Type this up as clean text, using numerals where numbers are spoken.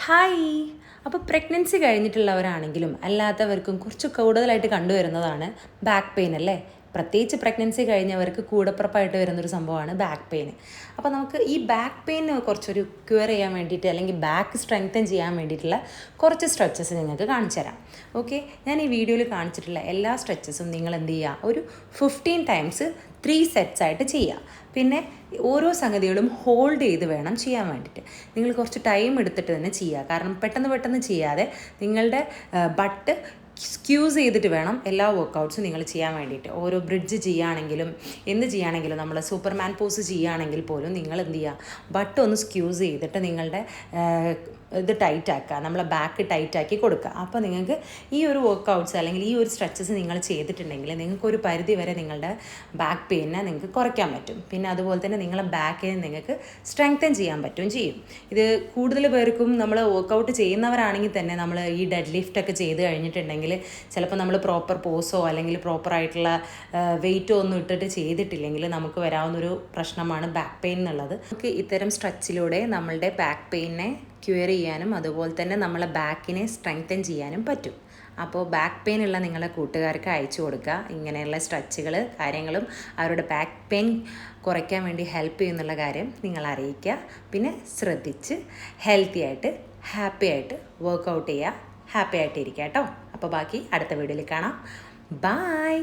Hi. അപ്പോൾ pregnancy കഴിഞ്ഞിട്ടുള്ളവരാണെങ്കിലും അല്ലാത്തവർക്കും കുറച്ച് കൂടുതലായിട്ട് കണ്ടുവരുന്നതാണ് ബാക്ക് പെയിൻ അല്ലേ. പ്രത്യേകിച്ച് പ്രഗ്നൻസി കഴിഞ്ഞവർക്ക് കൂടപ്പിറപ്പായിട്ട് വരുന്നൊരു സംഭവമാണ് ബാക്ക് പെയിൻ. അപ്പോൾ നമുക്ക് ഈ ബാക്ക് പെയിൻ കുറച്ചൊരു ക്യൂർ ചെയ്യാൻ വേണ്ടിയിട്ട് അല്ലെങ്കിൽ ബാക്ക് സ്ട്രെങ്തൻ ചെയ്യാൻ വേണ്ടിയിട്ടുള്ള കുറച്ച് സ്ട്രെച്ചസ് നിങ്ങൾക്ക് കാണിച്ചു തരാം. ഓക്കെ, ഞാൻ ഈ വീഡിയോയിൽ കാണിച്ചിട്ടുള്ള എല്ലാ സ്ട്രെച്ചസും നിങ്ങൾ എന്ത് ചെയ്യുക, ഒരു 15 ടൈംസ് 3 സെറ്റ്സ് ആയിട്ട് ചെയ്യുക. പിന്നെ ഓരോ സംഗതികളും ഹോൾഡ് ചെയ്ത് വേണം ചെയ്യാൻ വേണ്ടിയിട്ട്. നിങ്ങൾ കുറച്ച് ടൈം എടുത്തിട്ട് തന്നെ ചെയ്യുക. കാരണം പെട്ടെന്ന് ചെയ്യാതെ നിങ്ങളുടെ ബട്ട് സ്ക്യൂസ് ചെയ്തിട്ട് വേണം എല്ലാ വർക്കൗട്ട്സും നിങ്ങൾ ചെയ്യാൻ വേണ്ടിയിട്ട്. ഓരോ ബ്രിഡ്ജ് ചെയ്യുകയാണെങ്കിലും എന്ത് ചെയ്യുകയാണെങ്കിലും നമ്മൾ സൂപ്പർമാൻ പോസ് ചെയ്യുകയാണെങ്കിൽ പോലും നിങ്ങൾ എന്ത് ചെയ്യുക, ബട്ട് ഒന്ന് സ്ക്യൂസ് ചെയ്തിട്ട് നിങ്ങളുടെ ഇത് ടൈറ്റാക്കുക, നമ്മളെ ബാക്ക് ടൈറ്റാക്കി കൊടുക്കുക. അപ്പോൾ നിങ്ങൾക്ക് ഈ ഒരു വർക്കൗട്ട്സ് അല്ലെങ്കിൽ ഈ ഒരു സ്ട്രെച്ചസ് നിങ്ങൾ ചെയ്തിട്ടുണ്ടെങ്കിൽ നിങ്ങൾക്കൊരു പരിധി വരെ നിങ്ങളുടെ ബാക്ക് പെയിനെ നിങ്ങൾക്ക് കുറയ്ക്കാൻ പറ്റും. പിന്നെ അതുപോലെ തന്നെ നിങ്ങളെ ബാക്കിനെ നിങ്ങൾക്ക് സ്ട്രെങ്തൻ ചെയ്യാൻ പറ്റുകയും ചെയ്യും. ഇത് കൂടുതൽ പേർക്കും നമ്മൾ വർക്കൗട്ട് ചെയ്യുന്നവരാണെങ്കിൽ തന്നെ നമ്മൾ ഈ ഡെഡ് ലിഫ്റ്റ് ഒക്കെ ചെയ്ത് കഴിഞ്ഞിട്ടുണ്ടെങ്കിൽ ചിലപ്പോൾ നമ്മൾ പ്രോപ്പർ പോസോ അല്ലെങ്കിൽ പ്രോപ്പറായിട്ടുള്ള വെയിറ്റോ ഒന്നും ഇട്ടിട്ട് ചെയ്തിട്ടില്ലെങ്കിൽ നമുക്ക് വരാവുന്നൊരു പ്രശ്നമാണ് ബാക്ക് പെയിൻ എന്നുള്ളത്. നമുക്ക് ഇത്തരം സ്ട്രെച്ചിലൂടെ നമ്മളുടെ ബാക്ക് പെയിനെ ക്യൂർ ചെയ്യാനും അതുപോലെ തന്നെ നമ്മളെ ബാക്കിനെ സ്ട്രെങ്തൻ ചെയ്യാനും പറ്റും. അപ്പോൾ ബാക്ക് പെയിൻ ഉള്ള നിങ്ങളുടെ കൂട്ടുകാർക്ക് അയച്ചു കൊടുക്കുക. ഇങ്ങനെയുള്ള സ്ട്രെച്ചുകൾ കാര്യങ്ങളും അവരുടെ ബാക്ക് പെയിൻ കുറയ്ക്കാൻ വേണ്ടി ഹെൽപ്പ് ചെയ്യുന്നുള്ള കാര്യം നിങ്ങൾ അറിയിക്കുക. പിന്നെ ശ്രദ്ധിച്ച് ഹെൽത്തി ആയിട്ട് ഹാപ്പി ആയിട്ട് വർക്കൗട്ട് ചെയ്യുക, ഹാപ്പി ആയിട്ട് ഇരിക്കുക കേട്ടോ. അപ്പോൾ ബാക്കി അടുത്ത വീഡിയോയിൽ കാണാം. ബൈ.